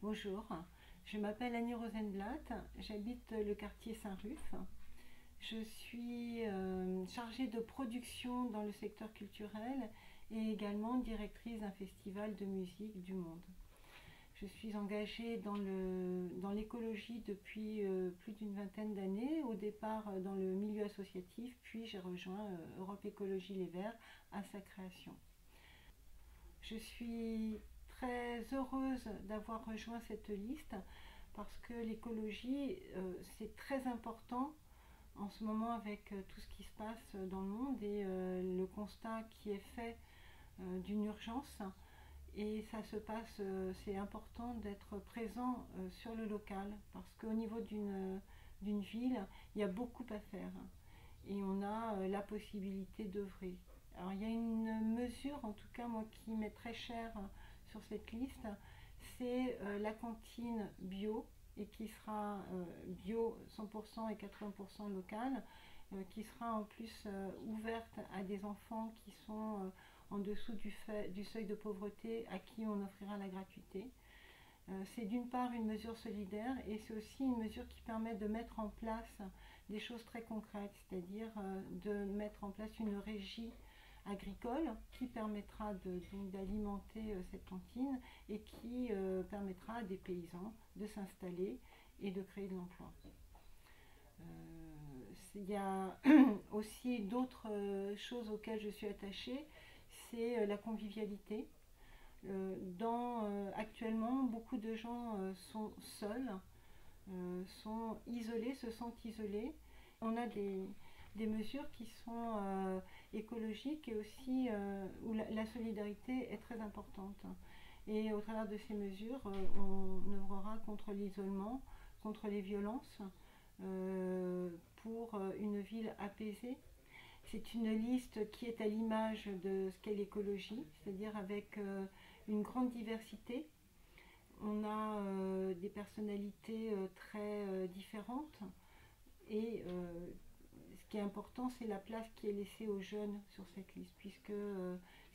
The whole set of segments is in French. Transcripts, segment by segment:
Bonjour, je m'appelle Annie Rosenblatt, j'habite le quartier Saint-Ruf. Je suis chargée de production dans le secteur culturel et également directrice d'un festival de musique du monde. Je suis engagée dans l'écologie depuis plus d'une vingtaine d'années, au départ dans le milieu associatif, puis j'ai rejoint Europe Écologie Les Verts à sa création. Je suis très heureuse d'avoir rejoint cette liste parce que l'écologie, c'est très important en ce moment avec tout ce qui se passe dans le monde et le constat qui est fait d'une urgence. Et ça se passe, c'est important d'être présent sur le local parce qu'au niveau d'une ville, il y a beaucoup à faire et on a la possibilité d'œuvrer. Alors il y a une mesure, en tout cas moi qui m'est très chère sur cette liste, c'est la cantine bio et qui sera bio 100% et 80% locale, qui sera en plus ouverte à des enfants qui sont en dessous du seuil de pauvreté à qui on offrira la gratuité. C'est d'une part une mesure solidaire et c'est aussi une mesure qui permet de mettre en place des choses très concrètes, c'est-à-dire de mettre en place une régie agricole qui permettra d'alimenter cette cantine et qui permettra à des paysans de s'installer et de créer de l'emploi. Il y a aussi d'autres choses auxquelles je suis attachée, c'est la convivialité. Actuellement, beaucoup de gens sont seuls, sont isolés, se sentent isolés. On a des mesures qui sont écologiques et aussi où la solidarité est très importante. Et au travers de ces mesures, on œuvrera contre l'isolement, contre les violences, pour une ville apaisée. C'est une liste qui est à l'image de ce qu'est l'écologie, c'est-à-dire avec une grande diversité. On a des personnalités très différentes et ce qui est important, c'est la place qui est laissée aux jeunes sur cette liste, puisque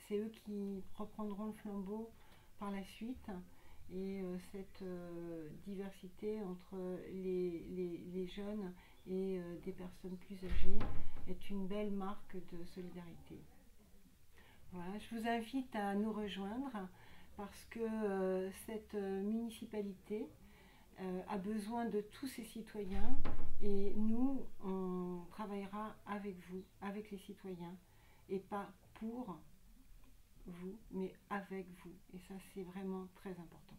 c'est eux qui reprendront le flambeau par la suite. Et cette diversité entre les jeunes et des personnes plus âgées est une belle marque de solidarité. Voilà, je vous invite à nous rejoindre parce que cette municipalité a besoin de tous ses citoyens et nous, on travaillera avec vous, avec les citoyens et pas pour vous, mais avec vous. Et ça, c'est vraiment très important.